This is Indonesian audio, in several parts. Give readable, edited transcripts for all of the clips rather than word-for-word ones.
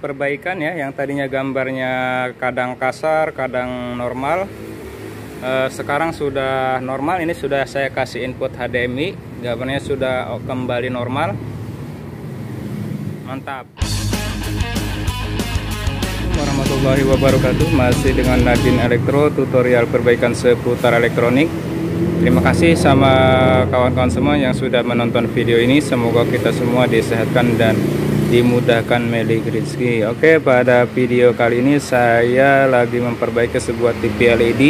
Perbaikan ya, yang tadinya gambarnya kadang kasar, kadang normal, sekarang sudah normal. Ini sudah saya kasih input HDMI, gambarnya sudah kembali normal. Mantap. Warahmatullahi wabarakatuh. Masih dengan Nadine Elektro, tutorial perbaikan seputar elektronik. Terima kasih sama kawan-kawan semua yang sudah menonton video ini. Semoga kita semua disehatkan dan dimudahkan milik rezeki. Oke, pada video kali ini saya lagi memperbaiki sebuah TV LED,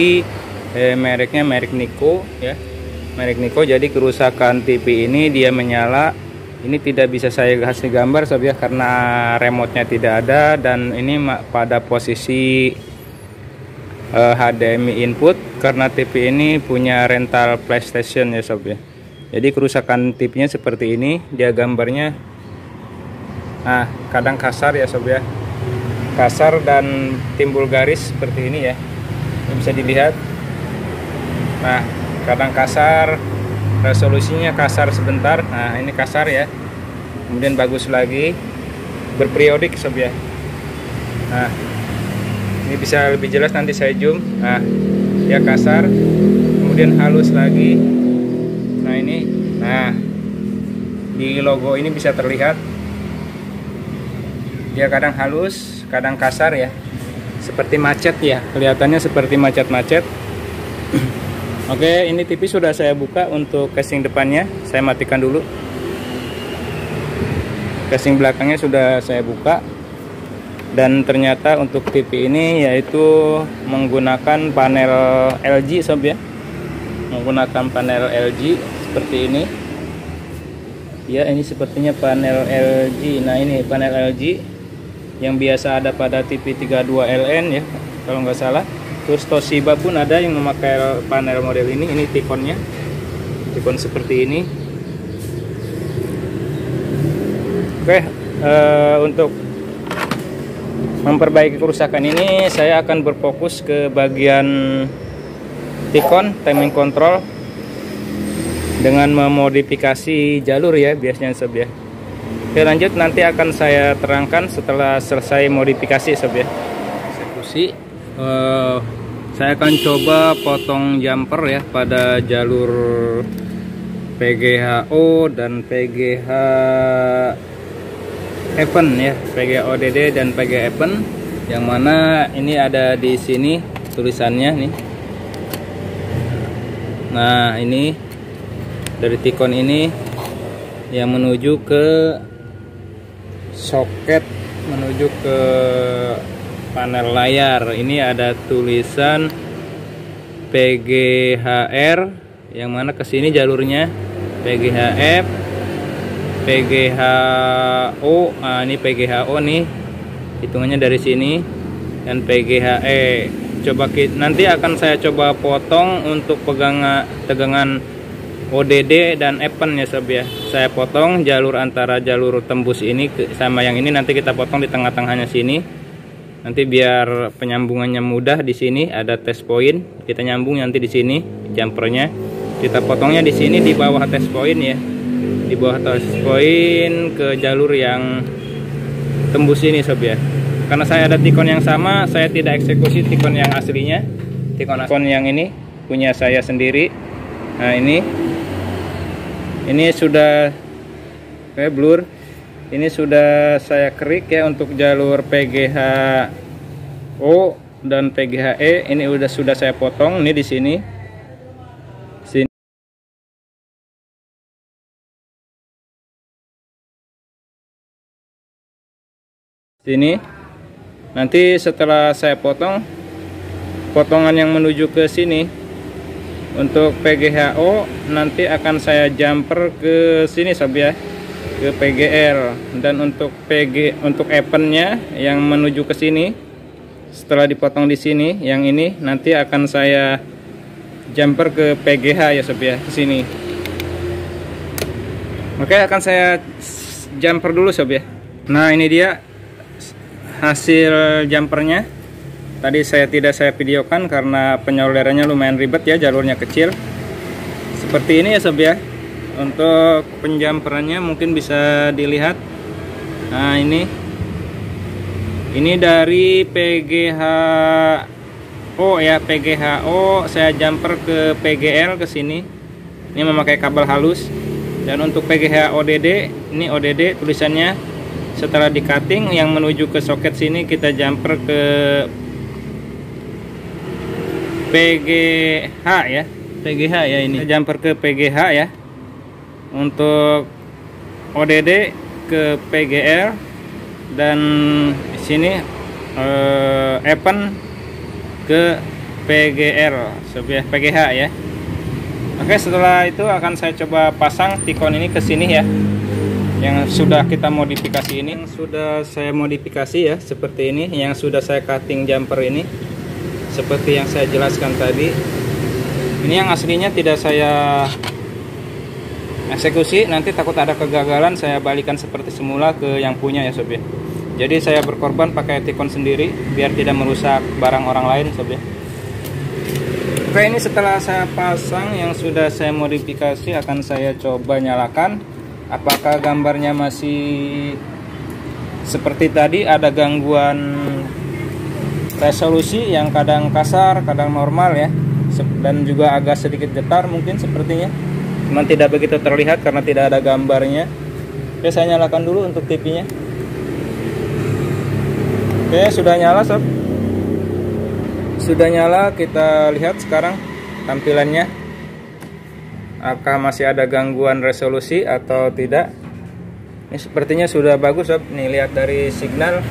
mereknya merek Nico ya, merek Nico. Jadi kerusakan TV ini, dia menyala. Ini tidak bisa saya kasih gambar sob ya, karena remote-nya tidak ada, dan ini pada posisi HDMI input, karena TV ini punya rental PlayStation ya sob ya. Jadi kerusakan TV-nya seperti ini, dia gambarnya kadang kasar ya sob ya, kasar dan timbul garis seperti ini ya, ini bisa dilihat. Nah, kadang kasar, resolusinya kasar sebentar. Nah, ini kasar ya, kemudian bagus lagi, berperiodik sob ya. Nah, ini bisa lebih jelas, nanti saya zoom. Nah, dia kasar, kemudian halus lagi. Nah ini, nah di logo ini bisa terlihat dia kadang halus, kadang kasar ya, seperti macet ya, kelihatannya seperti macet-macet. Oke, ini TV sudah saya buka untuk casing depannya. Saya matikan dulu. Casing belakangnya sudah saya buka, dan ternyata untuk TV ini yaitu menggunakan panel LG sob ya, menggunakan panel LG seperti ini ya. Ini sepertinya panel LG. Nah, ini panel LG yang biasa ada pada TV 32LN ya, kalau nggak salah. Terus Toshiba pun ada yang memakai panel model ini. Ini Tikonnya, Tikon seperti ini. Oke, untuk memperbaiki kerusakan ini saya akan berfokus ke bagian Tikon timing control dengan memodifikasi jalur ya, biasanya sob ya. Oke, lanjut, nanti akan saya terangkan setelah selesai modifikasi sob ya. Eksekusi, saya akan coba potong jumper ya pada jalur PGHO dan PGH Even ya, PGH ODD dan PGH Even, yang mana ini ada di sini tulisannya nih. Nah, ini dari Tikon ini yang menuju ke soket, menuju ke panel layar. Ini ada tulisan PGHR, yang mana ke sini jalurnya PGHF, PGHO. Nah, ini PGHO nih, hitungannya dari sini, dan PGHE. Coba nanti akan saya coba potong untuk tegangan ODD dan Even ya sob ya. Saya potong jalur antara jalur tembus ini sama yang ini, nanti kita potong di tengah-tengahnya sini. Nanti biar penyambungannya mudah, di sini ada test point, kita nyambung nanti di sini jumpernya. Kita potongnya di sini di bawah test point ya. Di bawah test point ke jalur yang tembus ini sob ya. Karena saya ada Tikon yang sama, saya tidak eksekusi Tikon yang aslinya. Tikon yang ini punya saya sendiri. Nah, ini sudah blur. Ini sudah saya kerik ya untuk jalur PGHO dan PGHE. Ini sudah saya potong. Ini di sini. Sini. Nanti setelah saya potong, potongan yang menuju ke sini untuk PGHO nanti akan saya jumper ke sini sob ya, ke PGL. Dan untuk untuk Evennya yang menuju ke sini, setelah dipotong di sini, yang ini nanti akan saya jumper ke PGH ya sob ya, ke sini. Oke, akan saya jumper dulu sob ya. Nah, ini dia hasil jumpernya. Tadi tidak saya videokan karena penyolerannya lumayan ribet ya, jalurnya kecil. Seperti ini ya sob ya. Untuk penjumperannya mungkin bisa dilihat. Nah, ini Ini dari PGHO ya, PGHO saya jumper ke PGL ke sini. Ini memakai kabel halus. Dan untuk PGH ODD, ini ODD tulisannya. Setelah di cutting yang menuju ke soket sini kita jumper ke PGH ya. PGH ya ini. Kita jumper ke PGH ya. Untuk ODD ke PGL dan di sini Epen ke PGL, PGH ya. Oke, setelah itu akan saya coba pasang tikon ini ke sini ya. Yang sudah kita modifikasi ini, yang sudah saya modifikasi ya, seperti ini. Yang sudah saya cutting jumper ini, seperti yang saya jelaskan tadi. Ini yang aslinya tidak saya eksekusi, nanti takut ada kegagalan, saya balikan seperti semula ke yang punya ya sob ya. Jadi saya berkorban pakai tikon sendiri biar tidak merusak barang orang lain sob ya. Oke, ini setelah saya pasang yang sudah saya modifikasi, akan saya coba nyalakan. Apakah gambarnya masih seperti tadi, ada gangguan resolusi yang kadang kasar, kadang normal ya, dan juga agak sedikit getar mungkin sepertinya. Cuman tidak begitu terlihat karena tidak ada gambarnya. Oke, saya nyalakan dulu untuk TV-nya. Oke, sudah nyala sob. Sudah nyala, kita lihat sekarang tampilannya. Apakah masih ada gangguan resolusi atau tidak? Ini sepertinya sudah bagus sob. Nih lihat dari signal,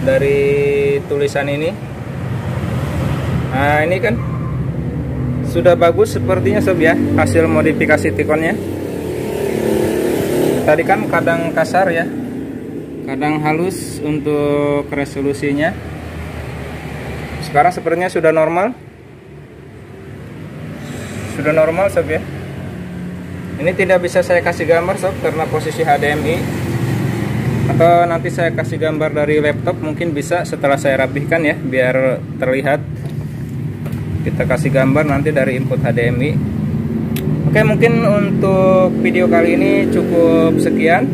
dari tulisan ini. Nah, ini kan sudah bagus sepertinya sob ya, hasil modifikasi tikonnya. Tadi kan kadang kasar ya, kadang halus untuk resolusinya. Sekarang sepertinya sudah normal. Sudah normal sob ya. Ini tidak bisa saya kasih gambar sob karena posisi HDMI. Atau nanti saya kasih gambar dari laptop, mungkin bisa setelah saya rapihkan ya, biar terlihat. Kita kasih gambar nanti dari input HDMI. Oke, mungkin untuk video kali ini cukup sekian.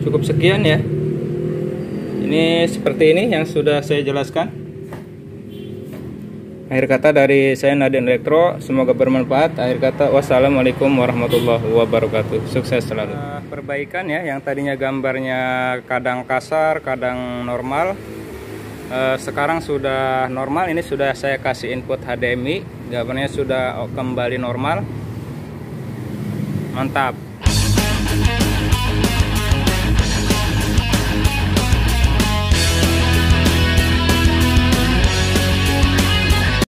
Cukup sekian ya. Ini seperti ini yang sudah saya jelaskan. Akhir kata dari saya Nadin Elektro, semoga bermanfaat. Akhir kata, wassalamualaikum warahmatullahi wabarakatuh. Sukses selalu. Perbaikan ya, yang tadinya gambarnya kadang kasar, kadang normal. Sekarang sudah normal. Ini sudah saya kasih input HDMI, gambarnya sudah kembali normal. Mantap.